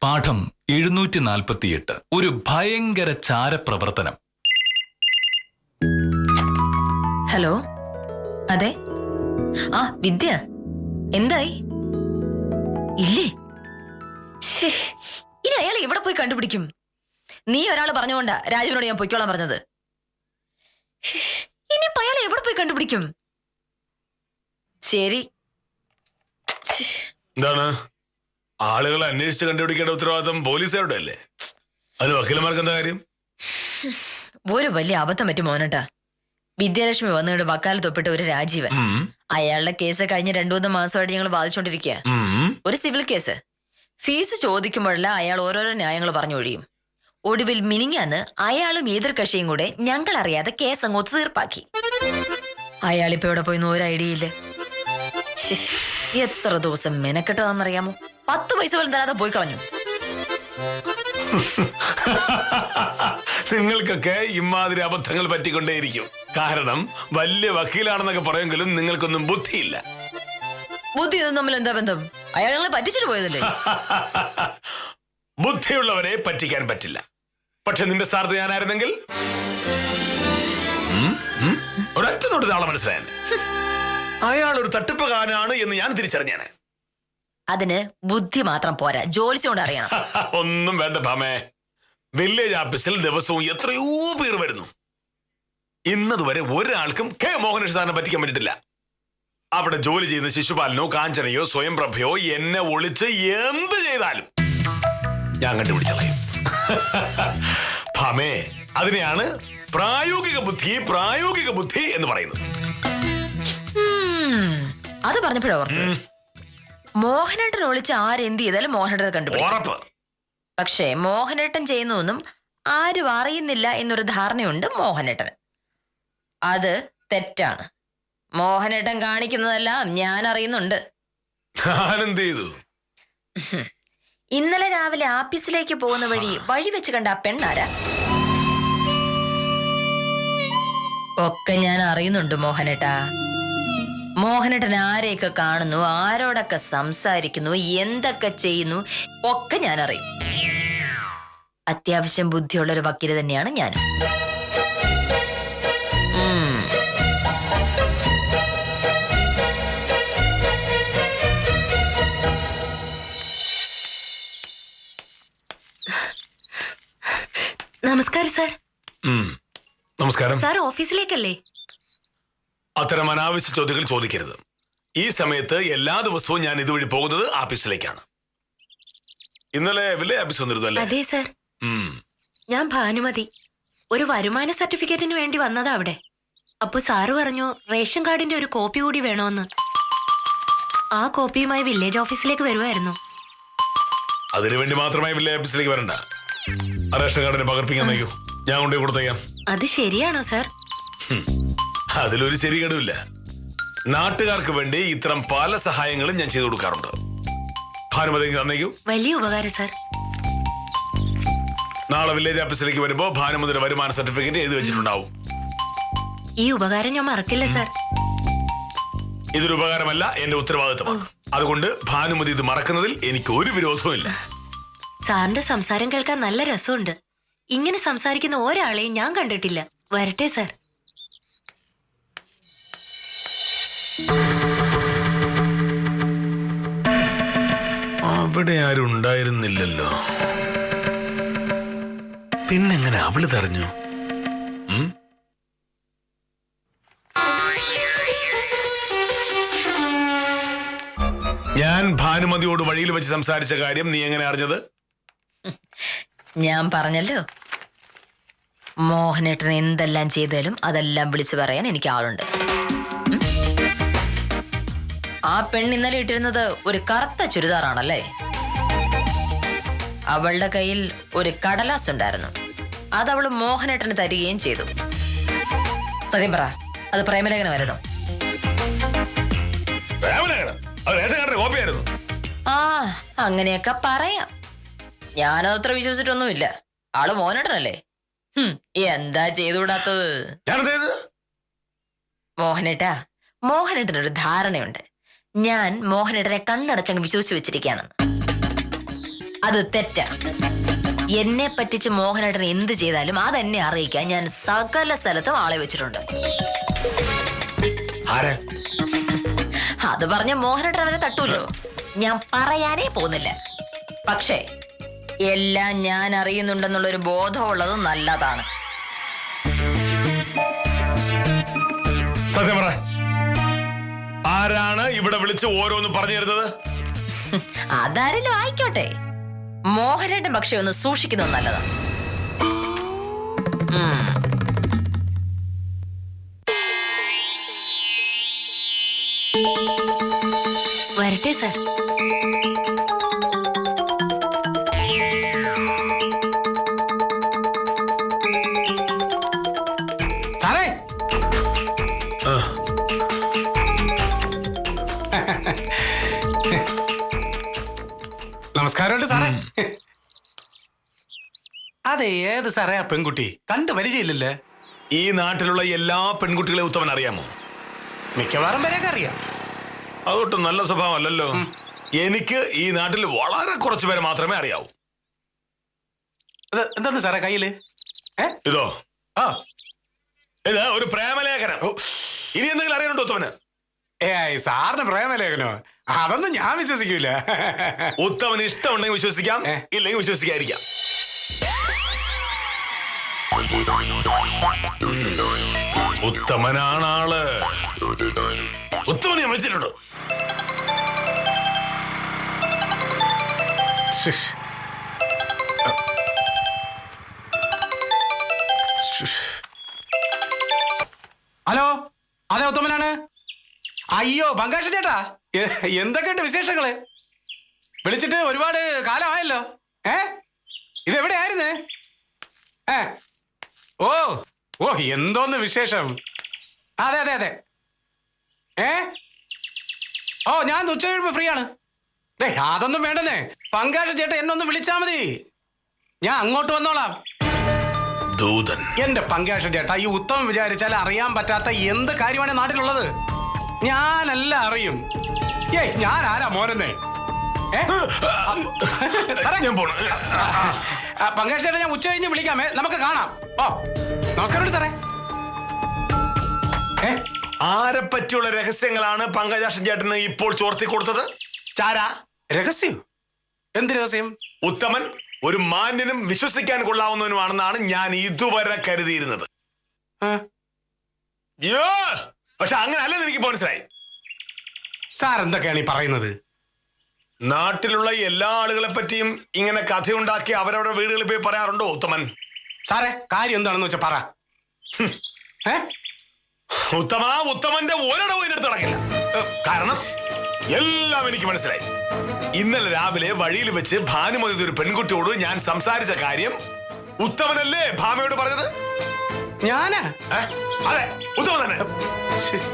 പാഠം 748. ഒരു ഭയങ്കര ചാരപ്രവർത്തനം. ഹലോ, അതെ. ആ വിദ്യ, എന്തായി? ഇല്ലേ? ഇനി അയാൾ എവിടെ പോയി കണ്ടുപിടിക്കും? നീ ഒരാൾ പറഞ്ഞുകൊണ്ടാ രാജുവിനോട് ഞാൻ പൊയ്ക്കോളാൻ പറഞ്ഞത്. ഇനിയിപ്പോ അയാൾ എവിടെ പോയി കണ്ടുപിടിക്കും? ശരി. എന്താണ് ആളുകളെ അന്വേഷിച്ച് കണ്ടുപിടിക്കേണ്ട ഉത്തരവാദിത്തം പോലീസുകാരുടെ അല്ലേ? അതിന് വക്കീലന്മാർക്ക് എന്താ കാര്യം? ഒരു വലിയ അബദ്ധം പറ്റും മോനട്ടാ. വിദ്യാലക്ഷ്മി വന്നിട്ട് വക്കാലത്ത് ഒപ്പിട്ട ഒരു രാജീവൻ. അയാളുടെ കേസ് കഴിഞ്ഞ 2-3 മാസമായിട്ട് ഞങ്ങൾ ബാധിച്ചുകൊണ്ടിരിക്കുക. ഒരു സിവിൽ കേസ്. ഫീസ് ചോദിക്കുമ്പോഴല്ല അയാൾ ഓരോരോ ന്യായങ്ങൾ പറഞ്ഞു ഒഴിയും. ഒടുവിൽ മിനിങ്ങാന്ന് അയാളും എതിർകക്ഷിയും കൂടെ ഞങ്ങൾ അറിയാതെ കേസ് അങ്ങോട്ട് തീർപ്പാക്കി. അയാളിപ്പോ എവിടെ പോയിന്ന് ഒരു ഐഡിയ ഇല്ല. എത്ര ദിവസം മെനക്കെട്ടതാണെന്നറിയാമോ? 10 പൈസ പോലും തരാതെ പോയി കളഞ്ഞു. നിങ്ങൾക്കൊക്കെ ഇമാതിരി അബദ്ധങ്ങൾ പറ്റിക്കൊണ്ടേയിരിക്കും. കാരണം വലിയ വക്കീലാണെന്നൊക്കെ പറയുമെങ്കിലും നിങ്ങൾക്കൊന്നും ബുദ്ധിയില്ല. ബുദ്ധി ഇതും തമ്മിൽ എന്താ ബന്ധം? അയാൾ ഞങ്ങളെ പറ്റിച്ചിട്ട് പോയതല്ലേ? ബുദ്ധിയുള്ളവരെ പറ്റിക്കാൻ പറ്റില്ല. പക്ഷെ നിന്റെ സ്ഥാനത്ത് ഞാനായിരുന്നെങ്കിൽ ഒരൊറ്റ നോട്ട് നാളെ മനസ്സിലായത് അയാൾ ഒരു തട്ടിപ്പുകാരനാണ് എന്ന് ഞാൻ തിരിച്ചറിഞ്ഞാണ്. അതിന് ബുദ്ധി മാത്രം പോരാ, ജോലി കൊണ്ട് അറിയണം. ഒന്നും വേണ്ട ഭാമേ. വില്ലേജ് ഓഫീസിൽ ദിവസവും എത്രയോ പേർ വരുന്നു. ഇന്നതുവരെ ഒരാൾക്കും കെ മോഹനേഷ് സാറിനെ പറ്റിക്കാൻ പറ്റിട്ടില്ല. അവിടെ ജോലി ചെയ്യുന്ന ശിശുപാലനോ കാഞ്ചനയോ സ്വയം പ്രഭയോ എന്നെ ഒളിച്ച് എന്ത് ചെയ്താലും ഞാൻ കണ്ടുപിടിച്ചളയും. ഭാമേ, അതിനെയാണ് പ്രായോഗിക ബുദ്ധി എന്ന് പറയുന്നത്. അത് പറഞ്ഞപ്പോഴാ ഓർത്തത്. മോഹനേട്ടൻ ഒളിച്ച് ആരെന്ത് ചെയ്താലും മോഹനേട്ടൻ കണ്ടുപിടിക്കും. പക്ഷേ മോഹനേട്ടൻ ചെയ്യുന്നൊന്നും ആരും അറിയുന്നില്ല എന്നൊരു ധാരണയുണ്ട് മോഹനേട്ടന്. അത് തെറ്റാണ്. മോഹനേട്ടൻ കാണിക്കുന്നതെല്ലാം ഞാൻ അറിയുന്നുണ്ട്. ഇന്നലെ രാവിലെ ആഫീസിലേക്ക് പോകുന്ന വഴി വെച്ച് കണ്ട ആ പെണ്ണാരാ? ഒക്കെ ഞാൻ അറിയുന്നുണ്ട് മോഹനേട്ടാ. മോഹനേട്ടൻ ആരെയൊക്കെ കാണുന്നു, ആരോടൊക്കെ സംസാരിക്കുന്നു, എന്തൊക്കെ ചെയ്യുന്നു ഒക്കെ ഞാൻ അറിയും. അത്യാവശ്യം ബുദ്ധിയുള്ളൊരു വക്കീല് തന്നെയാണ് ഞാൻ. നമസ്കാരം സാർ. നമസ്കാരം സാർ. ഓഫീസിലേക്കല്ലേ? അത്തരം അനാവശ്യ ചോദ്യങ്ങൾ ചോദിക്കരുത്. ഈ സമയത്ത് എല്ലാ ദിവസവും ഞാൻ ഇതുവഴി പോകുന്നത് ഓഫീസിലേക്കാണ്. ഇന്നലെ വില്ലേജ് ഓഫീസ് വന്നിരുന്നല്ലേ? അതെ സാർ. ഞാൻ ഭാനുമതി. ഒരു വരുമാന സർട്ടിഫിക്കറ്റിന് വേണ്ടി വന്നതാ അവിടെ. അപ്പൊ സാറ് പറഞ്ഞു റേഷൻ കാർഡിന്റെ ഒരു കോപ്പി കൂടി വേണോന്ന്. ആ കോപ്പിയുമായി വില്ലേജ് ഓഫീസിലേക്ക് വരുമായിരുന്നു. അതിനുവേണ്ടി മാത്രമായി വില്ലേജ് ഓഫീസിലേക്ക് വരണ്ട. റേഷൻ കാർഡിന് പകർപ്പിക്കാൻ നയിക്കൂ, ഞാൻ കൊണ്ടു കൊടുത്തേക്കാം. അത് ശരിയാണോ സാർ? അതിലൊരു ശരി കേടുമില്ല. നാട്ടുകാർക്ക് വേണ്ടി ഇത്തരം പല സഹായങ്ങളും ഞാൻ ചെയ്തു കൊടുക്കാറുണ്ട്. ഭാനുമതിക്ക് തന്നേക്കൂ. വലിയ ഉപകാരം സാർ. നാളെ വില്ലേജ് ഓഫീസിലേക്ക് വരുമ്പോ ഭാനുമതിയുടെ വരുമാന സർട്ടിഫിക്കറ്റ് എഴുതി വെച്ചിട്ടുണ്ടാവും. ഈ ഉപകാരം ഞാൻ മറക്കില്ല സാർ. ഇതൊരു ഉപകാരമല്ല, എന്റെ ഉത്തരവാദിത്തമാണ്. അതുകൊണ്ട് ഭാനുമതി ഇത് മറക്കുന്നതിൽ എനിക്ക് ഒരു വിരോധവും ഇല്ല. സാറിന്റെ സംസാരം കേൾക്കാൻ നല്ല രസമുണ്ട്. ഇങ്ങനെ സംസാരിക്കുന്ന ഒരാളെയും ഞാൻ കണ്ടിട്ടില്ല. വരട്ടെ സാർ. അവിടെ ആരും ഉണ്ടായിരുന്നില്ലല്ലോ. പിന്നെങ്ങനെ അവള് തറഞ്ഞു? ഞാൻ ഭാനുമതിയോട് വഴിയിൽ വെച്ച് സംസാരിച്ച കാര്യം നീ എങ്ങനെ അറിഞ്ഞത്? ഞാൻ പറഞ്ഞല്ലോ, മോഹനേട്ടൻ എന്തെല്ലാം ചെയ്താലും അതെല്ലാം വിളിച്ചു പറയാൻ എനിക്ക് ആളുണ്ട്. ആ പെണ്ണ് ഇന്നലെ ഇട്ടിരുന്നത് ഒരു കറുത്ത ചുരിദാറാണല്ലേ? അവളുടെ കയ്യിൽ ഒരു കടലാസ് ഉണ്ടായിരുന്നു. അത് അവള് മോഹനേട്ടന് തരികയും ചെയ്തു. സത്യം പറ, അത് പ്രേമലേഖനമായിരുന്നു? ആ, അങ്ങനെയൊക്കെ പറയാം. ഞാനത്ര വിശ്വസിച്ചിട്ടൊന്നുമില്ല. ആള് മോഹനേട്ടനല്ലേ? എന്താ ചെയ്തുകൂടാത്തത്? മോഹനേട്ടനൊരു ധാരണയുണ്ട്. ഞാൻ മോഹനേട്ടനെ കണ്ണടച്ചങ്ങ് വിശ്വസിച്ച് വെച്ചിരിക്കുകയാണെന്ന്. അത് തെറ്റാ. എന്നെ പറ്റിച്ച് മോഹനേട്ടൻ എന്ത് ചെയ്താലും അതെന്നെ അറിയിക്കാൻ ഞാൻ സകല സ്ഥലത്തും ആളെ വെച്ചിട്ടുണ്ട്. അത് പറഞ്ഞ മോഹനേട്ടൻ അവരെ തട്ടൂല്ലോ. ഞാൻ പറയാനേ പോകുന്നില്ല. പക്ഷേ എല്ലാം ഞാൻ അറിയുന്നുണ്ടെന്നുള്ളൊരു ബോധമുള്ളത് നല്ലതാണ്. സത്യം പറ, ആരാണ് ഇവിടെ വിളിച്ച് ഓരോന്ന് പറഞ്ഞു തരുന്നത്? അതാരെങ്കിലും ആയിക്കോട്ടെ, മോഹനേട്ടൻ പക്ഷെ ഒന്ന് സൂക്ഷിക്കുന്നത് നല്ലതാണ്. വരട്ടെ സാർ. സാറേ, നമസ്കാരമുണ്ട് സാറേ. അതെ, ഏത് സാറേ ആ പെൺകുട്ടി? കണ്ടു പരിചയമില്ലല്ലേ? ഈ നാട്ടിലുള്ള എല്ലാ പെൺകുട്ടികളെ ഉത്തമൻ അറിയാമോ? മിക്കവാറും പേരെയൊക്കെ അറിയാം. അതൊട്ടും നല്ല സ്വഭാവമല്ലല്ലോ. എനിക്ക് ഈ നാട്ടിൽ വളരെ കുറച്ചു പേരെ മാത്രമേ അറിയാവൂ. എന്താണ് സാറേ കയ്യില്? ഇതോ? ആ, ഇത് ഒരു പ്രേമലേഖനം. ഇനി എന്തെങ്കിലും അറിയാനുണ്ടോ ഉത്തമന്? സാറിന് പ്രേമലേഖനോ? അതൊന്നും ഞാൻ വിശ്വസിക്കൂല. ഉത്തമന് ഇഷ്ടമുണ്ടെങ്കിൽ വിശ്വസിക്കാം, ഇല്ലെങ്കിൽ വിശ്വസിക്കാതിരിക്കാം. ഉത്തമനാണ് ആള്. ഉത്തമനെ ഞാൻ വിളിച്ചിട്ടുണ്ടോ? ഹലോ, അതെ ഉത്തമനാണ്. അയ്യോ ബങ്കാഷ ചേട്ടാ, എന്തൊക്കെയുണ്ട് വിശേഷങ്ങള്? വിളിച്ചിട്ട് ഒരുപാട് കാലമായല്ലോ. ഇതെവിടെയായിരുന്നേ? ഓ ഓ എന്തോന്ന് വിശേഷം? അതെ അതെ അതെ. ഓ ഞാൻ ഉച്ച കഴിയുമ്പോ ഫ്രീ ആണ്. അതൊന്നും വേണ്ടെന്നേ. പങ്കാഷ ചേട്ടാ എന്നെ ഒന്ന് വിളിച്ചാ മതി, ഞാൻ അങ്ങോട്ട് വന്നോളാം. ദൂതൻ. എന്റെ പങ്കാഷ ചേട്ടാ, ഈ ഉത്തമം വിചാരിച്ചാൽ അറിയാൻ പറ്റാത്ത എന്ത് കാര്യമാണ് നാട്ടിലുള്ളത്? ഞാനെല്ലാം അറിയും. ഞാൻ ആരാ മോനെന്നേ? പങ്കാഷ ചേട്ടാ, ഞാൻ ഉച്ച കഴിഞ്ഞ് വിളിക്കാമേ, നമുക്ക് കാണാം. ഓ നമസ്കാരം സാറേ. ആരെ പറ്റിയുള്ള രഹസ്യങ്ങളാണ് പങ്കജാക്ഷൻ ചേട്ടന് ഇപ്പോൾ ചോർത്തി കൊടുത്തത്? ചാരാ രഹസ്യം? എന്ത് രഹസ്യം? ഉത്തമൻ ഒരു മാന്യനും വിശ്വസിക്കാൻ കൊള്ളാവുന്നവനുമാണെന്നാണ് ഞാൻ ഇതുവരെ കരുതിയിരുന്നത്. പക്ഷെ അങ്ങനെ അല്ലെന്ന് എനിക്ക് മനസ്സിലായി. സാർ എന്തൊക്കെയാണ് ഈ പറയുന്നത്? നാട്ടിലുള്ള എല്ലാ ആളുകളെ പറ്റിയും ഇങ്ങനെ കഥയുണ്ടാക്കി അവരവരുടെ വീടുകളിൽ പോയി പറയാറുണ്ടോ ഉത്തമൻ? സാറേ, കാര്യം എന്താണെന്ന് വെച്ചാ പറ. ഉത്തമന്റെ ഒരിടവും ഇതിനടുത്ത് നടക്കില്ല. കാരണം എല്ലാം എനിക്ക് മനസ്സിലായി. ഇന്നലെ രാവിലെ വഴിയിൽ വെച്ച് ഭാനുമതി ഒരു പെൺകുട്ടിയോട് ഞാൻ സംസാരിച്ച കാര്യം ഉത്തമനല്ലേ ഭാമയോട് പറഞ്ഞത്? ഞാനാ? അതെ, ഉത്തമൻ തന്നെ.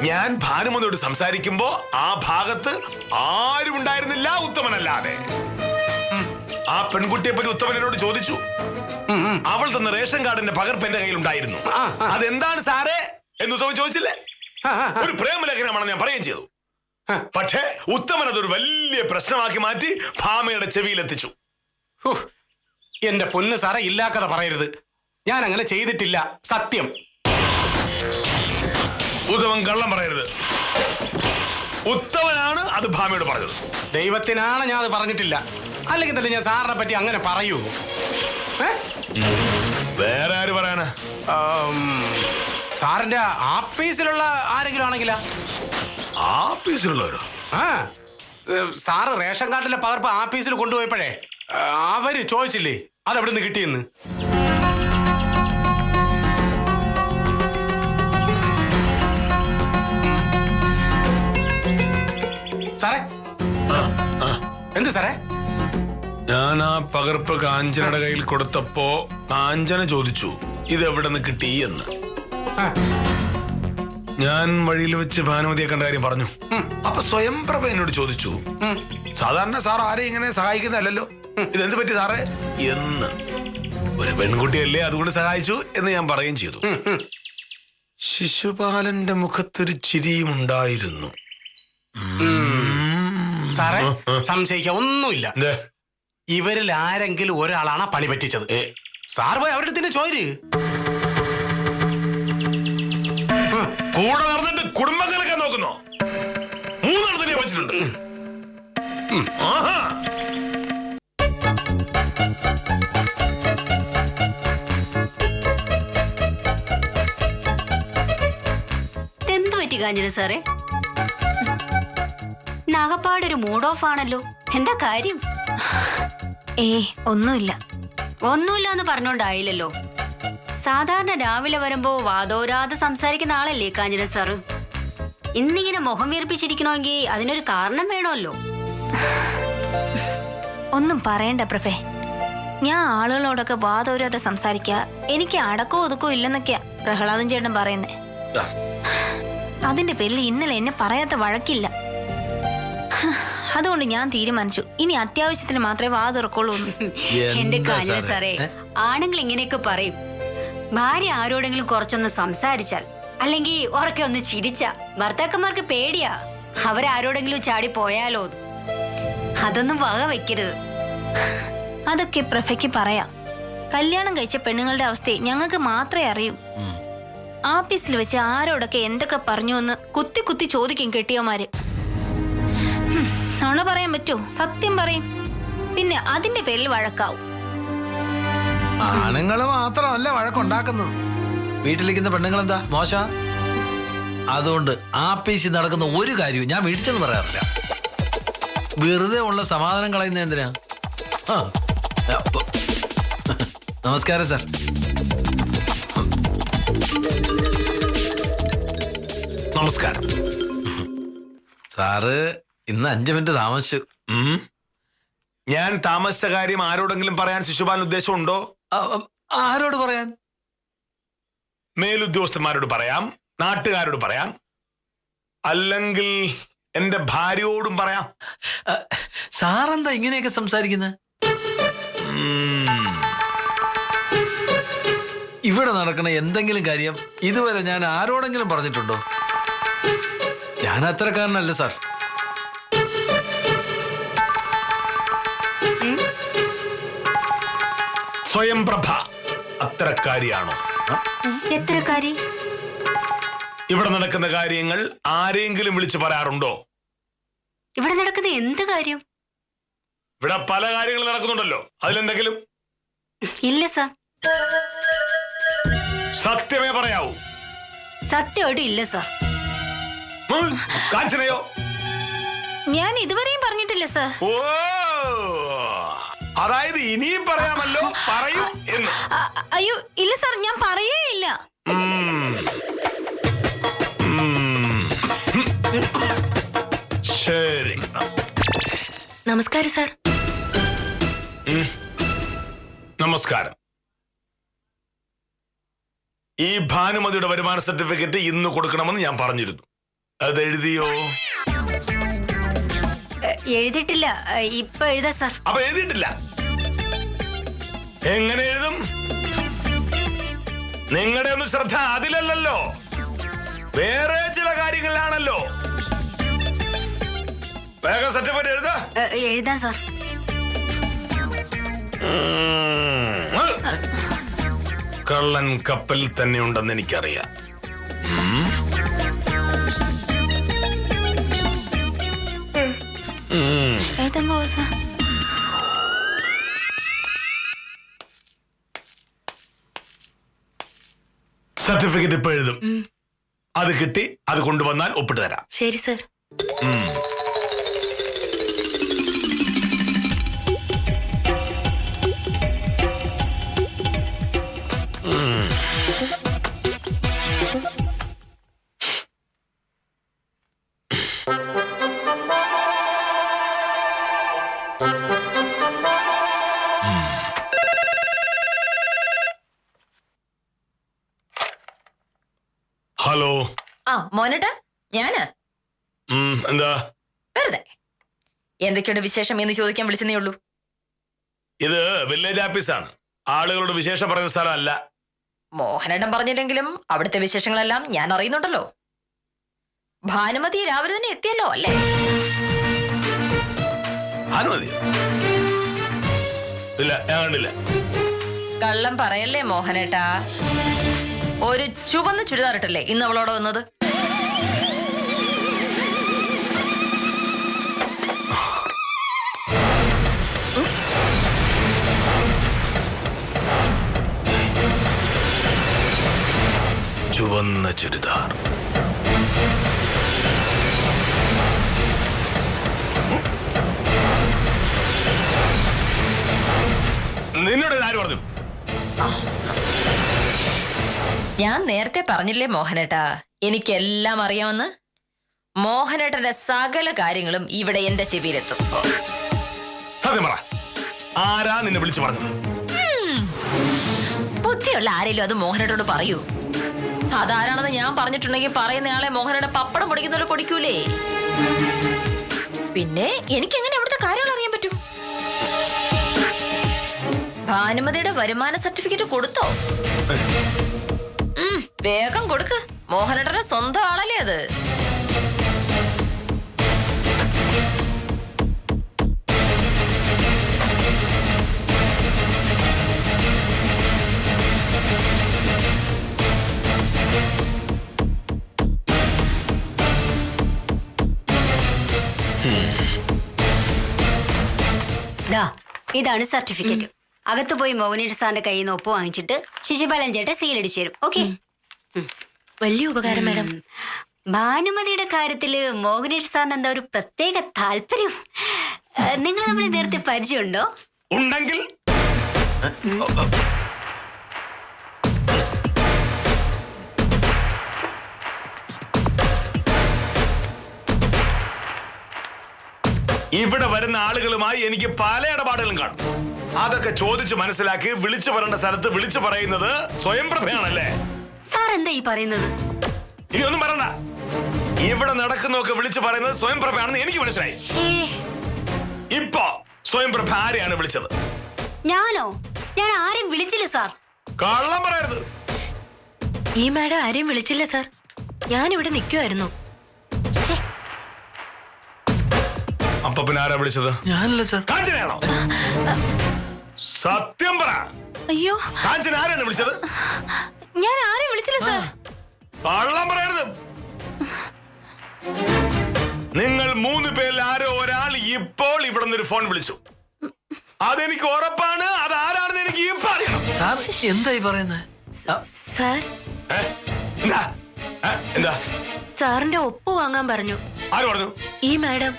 ഞാൻ ഭാനുമതിയോട് സംസാരിക്കുമ്പോ ആ ഭാഗത്ത് ആരും ഉണ്ടായിരുന്നില്ല ഉത്തമനല്ലാതെ. ആ പെൺകുട്ടിയെ പറ്റി ഉത്തമൻ എന്നോട് ചോദിച്ചു. അവൾ തന്ന റേഷൻ കാർഡിന്റെ പകർപ്പ് എന്റെ കയ്യിൽ ഉണ്ടായിരുന്നു. അതെന്താണ് സാറേ എന്ന് ഉത്തമൻ ചോദിച്ചില്ലേ? ഒരു പ്രേമലേഖനമാണെന്ന് ഞാൻ പറയുകയും ചെയ്തു. പക്ഷേ ഉത്തമൻ അതൊരു വലിയ പ്രശ്നമാക്കി മാറ്റി ഭാമയുടെ ചെവിയിലെത്തിച്ചു. എന്റെ പൊന്ന് സാറേ, ഇല്ലാക്കഥ പറയരുത്. ഞാൻ അങ്ങനെ ചെയ്തിട്ടില്ല, സത്യം. ഉത്തമൻ കള്ളം പറയരുത്. ഉത്തമനാണ് അത് ഭാമയോട് പറഞ്ഞത്. ദൈവത്തിനാണ് ഞാൻ അത് പറഞ്ഞിട്ടില്ല. അല്ലെങ്കിൽ തന്നെ ഞാൻ സാറിനെ പറ്റി അങ്ങനെ പറയൂ? വേറെ ആര് പറയാനാ? സാറിന്റെ ആഫീസിലുള്ള ആരെങ്കിലും ആണെങ്കിലാ? ആഫീസിലുള്ളവരോ? സാറ് റേഷൻ കാർഡിലെ പകർപ്പ് ആഫീസിൽ കൊണ്ടുപോയപ്പോഴേ അവര് ചോദിച്ചില്ലേ അതെവിടെ നിന്ന് കിട്ടിയെന്ന്? സാറേ, എന്ത് സാറേ? ഞാൻ ആ പകർപ്പ് കാഞ്ചനയുടെ കയ്യിൽ കൊടുത്തപ്പോ കാഞ്ചന ചോദിച്ചു ഇതെവിടെ നിന്ന് കിട്ടി എന്ന്. ഞാൻ വഴിയിൽ വെച്ച് ഭാനുമതിയെ കണ്ട കാര്യം പറഞ്ഞു. അപ്പൊ സ്വയംപ്രഭ എന്നോട് ചോദിച്ചു, സാധാരണ സാർ ആരെയും ഇങ്ങനെ സഹായിക്കുന്നതല്ലോ, ഇതെന്ത് പറ്റി സാറേ എന്ന്. ഒരു പെൺകുട്ടിയല്ലേ, അതുകൊണ്ട് സഹായിച്ചു എന്ന് ഞാൻ പറയുകയും ചെയ്തു. ശിശുപാലന്റെ മുഖത്തൊരു ചിരിയും ഉണ്ടായിരുന്നു. സാറേ സംശയിക്കാൻ ഒന്നുമില്ല. എന്ത്? ഇവരിൽ ആരെങ്കിലും ഒരാളാണ് പണി പറ്റിച്ചത്. സാർ പോയി അവരുടെ അടുത്ത് ചോര്. കൂടെ നടന്നിട്ട് കുടുംബങ്ങളൊക്കെ നോക്കുന്നോ? മൂന്നെണ്ണത്തിനെ വെച്ചിട്ടുണ്ട്. ആഹാ. എന്തു പറ്റി കാഞ്ചന സാറേ? നാഗപ്പാടൊരു മൂഡ് ഓഫ് ആണല്ലോ. എന്താ കാര്യം? ഒന്നുമില്ല. ഒന്നുമില്ല എന്ന് പറഞ്ഞോണ്ടായില്ലല്ലോ. സാധാരണ രാവിലെ വരുമ്പോ വാതോരാതെ സംസാരിക്കുന്ന ആളല്ലേ കാഞ്ചന സാറ്. ഇന്നിങ്ങനെ മുഖം വീർപ്പിച്ചിരിക്കണമെങ്കിൽ അതിനൊരു കാരണം വേണമല്ലോ. ഒന്നും പറയണ്ട പ്രഭേ. ഞാൻ ആളുകളോടൊക്കെ വാതോരാതെ സംസാരിക്ക. എനിക്ക് അടക്കോ ഒതുക്കോ ഇല്ലെന്നൊക്കെയാ പ്രഹ്ലാദൻ ചേട്ടൻ പറയുന്നേ. അതിന്റെ പേരിൽ ഇന്നലെ എന്നെ പറയാത്ത വഴക്കില്ല. അതുകൊണ്ട് ഞാൻ തീരുമാനിച്ചു ഇനി അത്യാവശ്യത്തിന് മാത്രമേ വാ തുറക്കുള്ളൂ. എന്റെ കാഞ്ചന സാറേ, ആണുങ്ങൾ ഇങ്ങനെയൊക്കെ പറയും. ഭാര്യ ആരോടെങ്കിലും കുറച്ചൊന്ന് സംസാരിച്ചാൽ അല്ലെങ്കിൽ ഉറക്കെ ഒന്ന് ചിരിച്ച ഭർത്താക്കന്മാർക്ക് പേടിയാ അവരാരോടെങ്കിലും ചാടി പോയാലോ. അതൊന്നും വക വെക്കരുത്. അതൊക്കെ പ്രഭയ്ക്ക് പറയാം. കല്യാണം കഴിച്ച പെണ്ണുങ്ങളുടെ അവസ്ഥയെ ഞങ്ങൾക്ക് മാത്രമേ അറിയൂ. ആഫീസിൽ വെച്ച് ആരോടൊക്കെ എന്തൊക്കെ പറഞ്ഞു എന്ന് കുത്തി കുത്തി ചോദിക്കും കെട്ടിയോമാര്. നുണ പറയാൻ പറ്റുമോ? സത്യം പറയും. പിന്നെ അതിന്റെ പേരിൽ വഴക്കാവും. ആണുങ്ങള് മാത്രമല്ല വഴക്കുണ്ടാക്കുന്നത്. വീട്ടിലിരിക്കുന്ന പെണ്ണുങ്ങളെന്താ മോശ? അതുകൊണ്ട് ആപ്പീസിൽ നടക്കുന്ന ഒരു കാര്യവും ഞാൻ വീട്ടിൽ പറയാറില്ല. വെറുതെ ഉള്ള സമാധാനം കളയുന്ന എന്തിനാ? നമസ്കാരം സാർ. നമസ്കാരം സാറ് ഇന്ന് 5 മിനിറ്റ് താമസിച്ചു. ഞാൻ താമസിച്ച കാര്യം ആരോടെങ്കിലും പറയാൻ ശിശുപാലൻ ഉദ്ദേശമുണ്ടോ? ആരോട് പറയാൻ? മേലുദ്യോഗസ്ഥന്മാരോട് പറയാം, നാട്ടുകാരോട് പറയാം, അല്ലെങ്കിൽ എന്റെ ഭാര്യയോടും പറയാം. സാറെന്താ ഇങ്ങനെയൊക്കെ സംസാരിക്കുന്നത്? ഇവിടെ നടക്കണ എന്തെങ്കിലും കാര്യം ഇതുവരെ ഞാൻ ആരോടെങ്കിലും പറഞ്ഞിട്ടുണ്ടോ? ഞാൻ അത്രക്കാരനല്ല സാർ. സ്വയംപ്രഭ അത്തരക്കാരിയാണോ? എത്രക്കാരി? ഇവിടെ നടക്കുന്ന കാര്യങ്ങൾ ആരെങ്കിലും വിളിച്ചു പറയാറുണ്ടോ? ഇവിടെ നടക്കുന്ന എന്ത് കാര്യം? ഇവിടെ പല കാര്യങ്ങൾ നടക്കുന്നുണ്ടല്ലോ, അതിലെന്തെങ്കിലും? ഇല്ല സാർ. സത്യമേ പറയാവൂ. സത്യമായിട്ടും ഇല്ല സാർ. കാഞ്ചനയോ? ഞാൻ ഇതുവരെയും പറഞ്ഞിട്ടില്ല സാർ. ഓ, അതായത് ഇനിയും പറയാമല്ലോ, പറയൂ എന്ന്. അയ്യോ ഇല്ല സാർ, ഞാൻ പറയേ ഇല്ല. ശരി. നമസ്കാരം സാർ. നമസ്കാരം. ഈ ഭാനുമതിയുടെ വരുമാന സർട്ടിഫിക്കറ്റ് ഇന്ന് കൊടുക്കണമെന്ന് ഞാൻ പറഞ്ഞിരുന്നു. അത് എഴുതിയോ? എഴുതിട്ടില്ല. ഇപ്പൊ എഴുതാ സാർ. അപ്പൊ എഴുതിയിട്ടില്ല? എങ്ങനെ എഴുതും? നിങ്ങളുടെ ഒന്നും ശ്രദ്ധ അതിലല്ലോ, വേറെ ചില കാര്യങ്ങളിലാണല്ലോ. വേഗം സർട്ടിഫിക്കറ്റ് എഴുതാ. എഴുതാ സാർ. കള്ളൻ കപ്പലിൽ തന്നെ ഉണ്ടെന്ന് എനിക്കറിയാം. എഴുതാൻ പോവാ സാർ. സർട്ടിഫിക്കറ്റ് ഇപ്പൊ എഴുതും. അത് കിട്ടി, അത് കൊണ്ടുവന്നാൽ ഒപ്പിട്ട് തരാം. ശരി സാർ. ഹലോ. ആ മോനട്ടാ, ഞാനാ. എന്താ? വെറുതെ എന്തൊക്കെയുണ്ട് വിശേഷം എന്ന് ചോദിക്കാൻ വിളിച്ചതേ ഉള്ളൂ. ഇത് വില്ലേജ് ഓഫീസാണ്, ആളുകളോട് വിശേഷം പറയുന്ന സ്ഥലമല്ല. മോഹനേട്ടൻ പറഞ്ഞില്ലെങ്കിലും അവിടുത്തെ വിശേഷങ്ങളെല്ലാം ഞാൻ അറിയുന്നുണ്ടല്ലോ. ഭാനുമതി രാവിലെ തന്നെ എത്തിയല്ലോ അല്ലേ? ഭാനുമതി ഇല്ല, ഞാൻ കണ്ടില്ല. കള്ളം പറയല്ലേ മോഹനേട്ടാ. ഒരു ചുവന്ന ചുരിദാറിട്ടല്ലേ ഇന്ന് അവളോട് വന്നത്? ചുവന്ന ചുരിദാർ. നിന്നോട് ആര് പറഞ്ഞു? ഞാൻ നേരത്തെ പറഞ്ഞില്ലേ മോഹനേട്ടാ, എനിക്കെല്ലാം അറിയാമെന്ന്. മോഹനേട്ടന്റെ സകല കാര്യങ്ങളും ഇവിടെ എന്റെ ചെവിയിലെത്തും. സത്യം പറ, ആരാ നിന്നെ വിളിച്ചു പറഞ്ഞത്? ബുദ്ധിയുള്ള ആരെങ്കിലും അത് മോഹനേട്ടോട് പറയൂ. അതാരാണെന്ന് ഞാൻ പറഞ്ഞിട്ടുണ്ടെങ്കിൽ പറയുന്നയാളെ മോഹനയുടെ പപ്പടം പൊടിക്കുന്നവരെ പൊടിക്കൂലേ. പിന്നെ എനിക്കെങ്ങനെ അവിടുത്തെ കാര്യങ്ങൾ അറിയാൻ പറ്റും? ഭാനുമതിയുടെ വരുമാന സർട്ടിഫിക്കറ്റ് കൊടുത്തോ? വേഗം കൊടുക്ക്. മോഹനേട്ടന്റെ സ്വന്തം ആളല്ലേ അത്. ഇതാണ് സർട്ടിഫിക്കറ്റ്. അകത്ത് പോയി മോഹനേഷ് സാറിന്റെ കയ്യിൽ നിന്ന് ഒപ്പ് വാങ്ങിച്ചിട്ട് ശിശുപാലൻ ചേട്ടൻ സീലടിച്ചു തരും. ഓക്കെ? വലിയ ഉപകാരം മാഡം. ഭാനുമതിയുടെ കാര്യത്തില് മോഹനേഷ് സാറിന് എന്താ ഒരു പ്രത്യേക താല്പര്യം? നിങ്ങൾ തമ്മിൽ നേരത്തെ പരിചയമുണ്ടോ? ഉണ്ടെങ്കിൽ ഇവിടെ വരുന്ന ആളുകളുമായി എനിക്ക് പല ഇടപാടുകളും കാണും. അതൊക്കെ ചോദിച്ച് മനസ്സിലാക്കി വിളിച്ചു പറയേണ്ട സ്ഥലത്ത് വിളിച്ചു പറയുന്നത് സ്വയംപ്രഭയാണല്ലേ? സാർ എന്താ ഈ പറയുന്നത്? ഇനി ഒന്നും പറയണ്ട. ഇവിടെ നടക്കുന്നൊക്കെ വിളിച്ചു പറയുന്നത് സ്വയംപ്രഭയാണെന്ന് എനിക്ക് മനസ്സിലായി. ഇപ്പൊ സ്വയംപ്രഭ ആരെയാണ് വിളിച്ചത്? ഞാനോ? ഞാൻ ആരെയും വിളിച്ചില്ല സാർ. കള്ളം പറയരുത്. ഈ മാഡം ആരെയും വിളിച്ചില്ല സാർ. ഞാനിവിടെ നിൽക്കുമായിരുന്നു. അപ്പൊ പിന്നെ ആരാ വിളിച്ചത്? ഞാനല്ല സാർ. കാഞ്ചനയാണോ? സത്യം പറ. അയ്യോ, കാഞ്ചന ആരാണ് വിളിച്ചത്? ഞാൻ ആരെയും വിളിച്ചില്ല സാർ. കള്ളം പറയരുത്. നിങ്ങൾ 3 പേരിൽ ആരോ ഒരാൾ ഇപ്പോൾ ഇവിടെ നിന്ന് ഒരു ഫോൺ വിളിച്ചു. അതെനിക്ക് ഉറപ്പാണ്. അത് ആരാണെന്ന് എനിക്ക് ഇപ്പൊ അറിയണം. സാർ എന്തായി പറയുന്നത്? സാർ, എന്താ എന്താ? സാറിന്റെ ഒപ്പ് വാങ്ങാൻ പറഞ്ഞു. ആര് പറഞ്ഞു? ഈ മാഡം.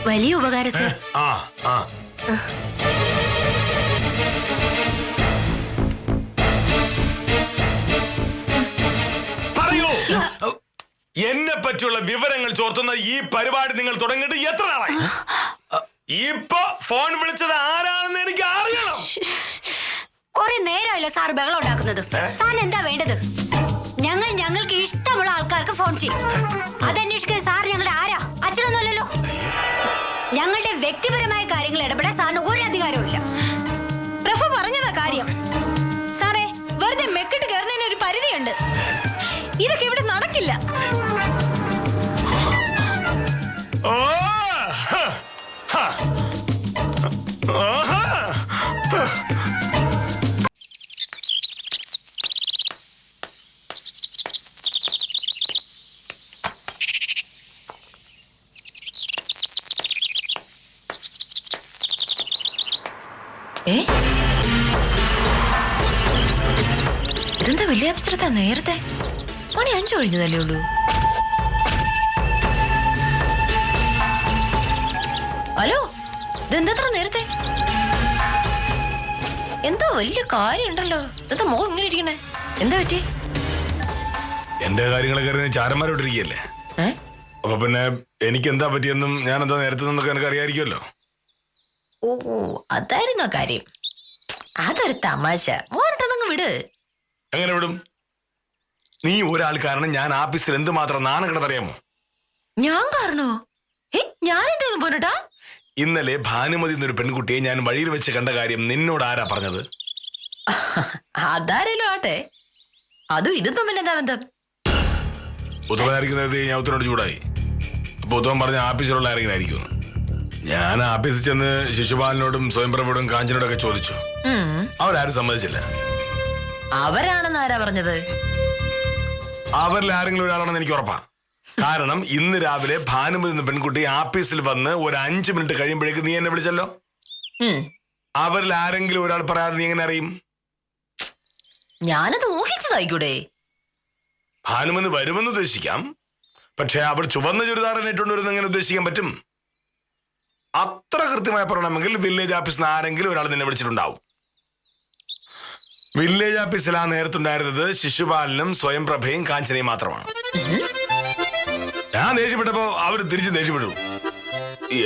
വലിയ ഉപകാരം സാർ. ആ ആ പറയൂ. എന്നെ പറ്റിയുള്ള വിവരങ്ങൾ ചോർത്തുന്ന ഈ പരിപാടി നിങ്ങൾ തുടങ്ങിയിട്ട് എത്ര നാളായി? ഇപ്പൊ ഫോൺ വിളിച്ചത് ആരാണെന്ന് എനിക്ക് അറിയണം. കുറെ നേരമല്ല സാർ ബഹളം ഉണ്ടാക്കുന്നത്. സാറിന് എന്താ വേണ്ടത്? ഞങ്ങൾക്ക് ഇഷ്ടമുള്ള ആൾക്കാർക്ക് ഫോൺ ചെയ്യും. അതന്വേഷിക്കാൻ സാർ ഞങ്ങളുടെ ആരാ? അച്ഛനൊന്നുമല്ലല്ലോ. ഞങ്ങളുടെ വ്യക്തിപരമായ കാര്യങ്ങൾ ഇടപെടാൻ സാറിന് ഒരു അധികാരവും ഇല്ല. പ്രഭ പറഞ്ഞതാ കാര്യം. സാറേ, വെറുതെ മെക്കിട്ട് കയറുന്നതിന് ഒരു പരിധിയുണ്ട്. ഇതൊക്കെ ഇവിടെ നടക്കില്ല. ഓ ഇതെന്താ വലിയ അപ്സരത്താ? നേരത്തെ മണി 5 കഴിഞ്ഞതല്ലേ ഉള്ളൂ. ഹലോ, ഇതെന്താ നേരത്തെ? എന്തോ വലിയ കാര്യമുണ്ടല്ലോ. എന്താ മോഹം ഇങ്ങനെ ഇരിക്കണേ? എന്താ പറ്റി? എന്റെ കാര്യങ്ങളൊക്കെ ചാരന്മാരോട്ടിരിക്കല്ലേ. അപ്പൊ പിന്നെ എനിക്ക് എന്താ പറ്റിയെന്നും ഞാൻ എന്താ നേരത്തെ നിന്നൊക്കെ എനിക്ക് അറിയാമായിരിക്കുമല്ലോ. ഓ, അതായിരുന്നു കാര്യം. അതൊരു തമാശ. മോനട്ടതങ്ങ് വിട്. എങ്ങനെ വിടും? നീ ഒരാൾ കാരണം ഞാൻ ആഫീസിൽ എന്തുമാത്രം നാണം കിടന്നറിയാമോ? ഞാൻ കാരണോ? ഞാനെന്തേലും പോരട്ടാ? ഇന്നലെ ഭാനുമതി എന്നൊരു പെൺകുട്ടിയെ ഞാൻ വഴിയിൽ വെച്ച് കണ്ട കാര്യം നിന്നോട് ആരാ പറഞ്ഞത്? അതാരേലും ആട്ടെ, അതും ഇതും തമ്മിൽ എന്താ ബന്ധം? ഉത്തമനായിരിക്കുന്നത് ഞാൻ ഉത്തരനോട് ചൂടായി. അപ്പൊ ഉത്തമൻ പറഞ്ഞ ആഫീസിലുള്ള ആരെങ്കിലും ആയിരിക്കും. ഞാൻ ആഫീസിൽ ചെന്ന് ശിശുപാലനോടും സ്വയംപ്രഭയോടും കാഞ്ചനോടും ഒക്കെ ചോദിച്ചു. അവരാരും സമ്മതിച്ചില്ല. അവരാണെന്ന് ആരാ പറഞ്ഞത്? അവരിൽ ആരെങ്കിലും ഒരാളാണെന്ന് എനിക്ക് ഉറപ്പാ. കാരണം ഇന്ന് രാവിലെ ഭാനുമതി എന്ന പെൺകുട്ടി ആഫീസിൽ വന്ന് ഒരു 5 മിനിറ്റ് കഴിയുമ്പോഴേക്ക് നീ എന്നെ വിളിച്ചല്ലോ. അവരിൽ ആരെങ്കിലും ഒരാൾ പറയാതെ നീ എങ്ങനെ അറിയും? ഞാനത് ഊഹിച്ചതായിക്കൂടെ? ഭാനുമതി വരുമെന്ന് ഉദ്ദേശിക്കാം, പക്ഷെ അവൾ ചുവന്ന ചുരിദാറിനെ ഇട്ടുകൊണ്ടുവരുന്ന എങ്ങനെ ഉദ്ദേശിക്കാൻ പറ്റും? അത്ര കൃത്യമായി പറയണമെങ്കിൽ വില്ലേജ് ഓഫീസിൽ ആരെങ്കിലും ഒരാൾ നിന്നെ വിളിച്ചിട്ടുണ്ടാവും. വില്ലേജ് ഓഫീസിൽ ആ നേരത്തുണ്ടായിരുന്നത് ശിശുപാലനും സ്വയംപ്രഭയും കാഞ്ചനയും മാത്രമാണ്. ഞാൻ ദേഷ്യപ്പെട്ടപ്പോ അവര് തിരിച്ച് ദേഷ്യപ്പെട്ടു.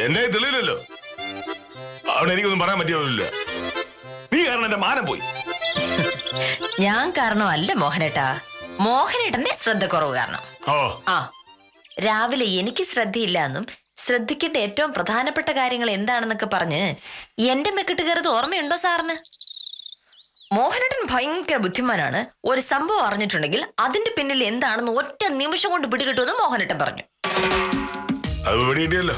എന്നെ തെളിയില്ലല്ലോ. അവിടെ എനിക്കൊന്നും പറയാൻ പറ്റിയില്ല. നീ കാരണം എന്റെ മാനം പോയി. ഞാൻ കാരണമല്ല മോഹനേട്ടാ, മോഹനേട്ടന്റെ ശ്രദ്ധ കുറവ് കാരണം. ആ രാവിലെ എനിക്ക് ശ്രദ്ധയില്ല എന്നും ശ്രദ്ധിക്കേണ്ട ഏറ്റവും പ്രധാനപ്പെട്ട കാര്യങ്ങൾ എന്താണെന്നൊക്കെ പറഞ്ഞ് എന്റെ മെക്കിട്ട് കയറത് ഓർമ്മയുണ്ടോ സാറിന്? മോഹനേട്ടൻ ഭയങ്കര ബുദ്ധിമാനാണ്. ഒരു സംഭവം അറിഞ്ഞിട്ടുണ്ടെങ്കിൽ അതിന്റെ പിന്നിൽ എന്താണെന്ന് ഒറ്റ നിമിഷം കൊണ്ട് പിടികിട്ടുമെന്ന് മോഹനേട്ടൻ പറഞ്ഞു. അത് പിടികിട്ടിയല്ലോ.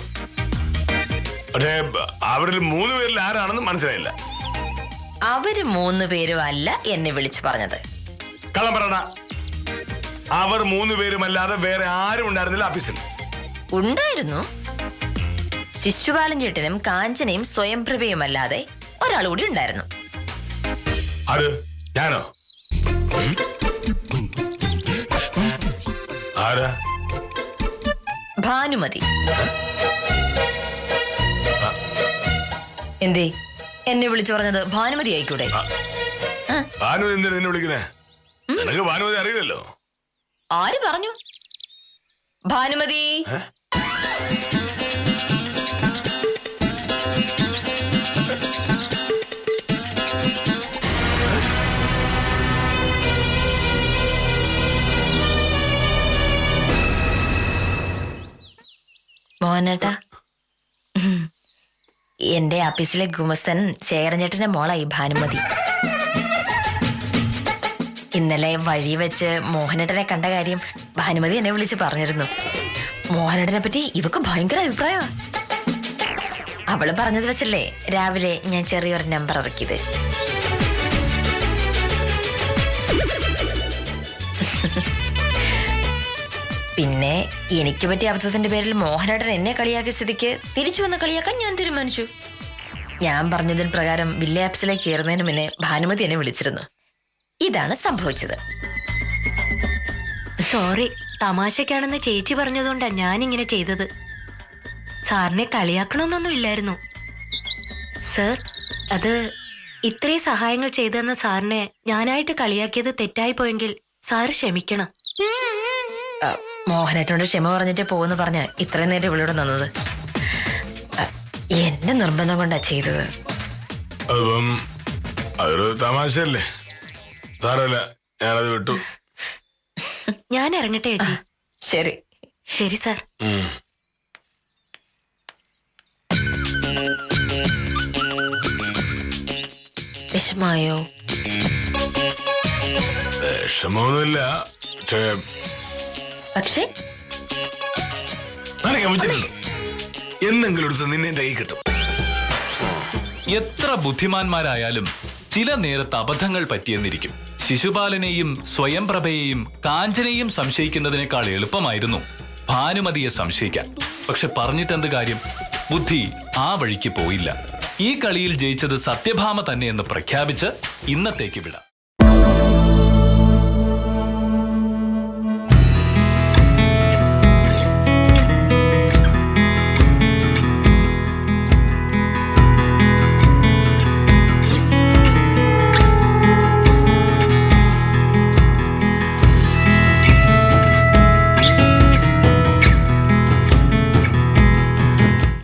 പക്ഷേ അവരിൽ 3 പേരിൽ ആരാണെന്ന് മനസ്സിലായില്ല. അവര് 3 പേരും അല്ല എന്നെ വിളിച്ചു പറഞ്ഞത്. കള്ളം പറയണ. അവർ 3 പേരുമല്ലാതെ വേറെ ആരും ഉണ്ടായിരുന്നില്ല ഓഫീസിൽ. ഉണ്ടായിരുന്നു. ശിശുപാലൻ ചേട്ടനും കാഞ്ചനയും സ്വയംപ്രഭയും അല്ലാതെ ഒരാൾ കൂടി ഉണ്ടായിരുന്നു. അത് ഞാനോ? ആരാ? ഭാനുമതി. എന്തേ എന്നെ വിളിച്ചു പറഞ്ഞത്? ഭാനുമതി ആയിക്കൂടെ? ഭാനുമതി എന്തിനാ നിന്നെ വിളിക്കുന്നേ? നിനക്ക് ഭാനുമതി അറിയില്ലല്ലോ. ആര് പറഞ്ഞു? ഭാനുമതി. മോഹനേട്ടാ, എന്റെ ഓഫീസിലെ ഗുമസ്തൻ ശേഖരൻ ചേട്ടന്റെ മോളായി ഭാനുമതി. ഇന്നലെ വഴി വെച്ച് മോഹനേട്ടനെ കണ്ട കാര്യം ഭാനുമതി എന്നെ വിളിച്ച് പറഞ്ഞിരുന്നു. മോഹനേട്ടനെ പറ്റി ഇവക്ക് ഭയങ്കര അഭിപ്രായമാണ്. അവള് പറഞ്ഞത് വെച്ചല്ലേ രാവിലെ ഞാൻ ചെറിയൊരു നമ്പർ ഇറക്കിയത്. പിന്നെ എനിക്ക് പറ്റിയ അബദ്ധത്തിന്റെ പേരിൽ മോഹനേട്ടൻ എന്നെ കളിയാക്കിയ സ്ഥിതിക്ക് തിരിച്ചു വന്ന് കളിയാക്കാൻ ഞാൻ തീരുമാനിച്ചു. ഞാൻ പറഞ്ഞതിന് പ്രകാരം വില്ലേജ് ഓഫീസിലേക്ക് കയറുന്നതിന് മുന്നേ ഭാനുമതി എന്നെ വിളിച്ചിരുന്നു. ഇതാണ് സംഭവിച്ചത്. സോറി, തമാശക്കാണെന്ന് ചേച്ചി പറഞ്ഞതുകൊണ്ടാ ഞാനിങ്ങനെ ചെയ്തത്. സാറിനെ കളിയാക്കണമെന്നൊന്നും ഇല്ലായിരുന്നു. സർ, അത് ഇത്രയും സഹായങ്ങൾ ചെയ്തെന്ന സാറിനെ ഞാനായിട്ട് കളിയാക്കിയത് തെറ്റായി പോയെങ്കിൽ സാർ ക്ഷമിക്കണം. മോഹനേട്ടനോട് ക്ഷമ പറഞ്ഞിട്ട് പോകുന്നു പറഞ്ഞ് ഇത്രയും നേരം ഇവളോട് നിന്നത് എന്റെ നിർബന്ധം കൊണ്ടാ ചെയ്തത്. അപ്പം അതൊരു തമാശയല്ലേ? സാരമില്ല, ഞാനത് വിട്ടു. ഞാൻ ഇറങ്ങട്ടെ ചേച്ചി. ശരി. ശരി സാർ. വിഷമായോ? വിഷമമൊന്നുമില്ല, പക്ഷേ എന്തെങ്കിലും എടുത്ത് നിന്നെ എന്റെ കൈ കിട്ടും. എത്ര ബുദ്ധിമാന്മാരായാലും ചില നേരത്ത് അബദ്ധങ്ങൾ പറ്റിയെന്നിരിക്കും. ശിശുപാലനെയും സ്വയംപ്രഭയെയും കാഞ്ചനയെയും സംശയിക്കുന്നതിനേക്കാൾ എളുപ്പമായിരുന്നു ഭാനുമതിയെ സംശയിക്കാൻ. പക്ഷെ പറഞ്ഞിട്ടെന്ത് കാര്യം? ബുദ്ധി ആ വഴിക്ക് പോയില്ല. ഈ കളിയിൽ ജയിച്ചത് സത്യഭാമ തന്നെയെന്ന് പ്രഖ്യാപിച്ച് ഇന്നത്തേക്ക് വിടാം.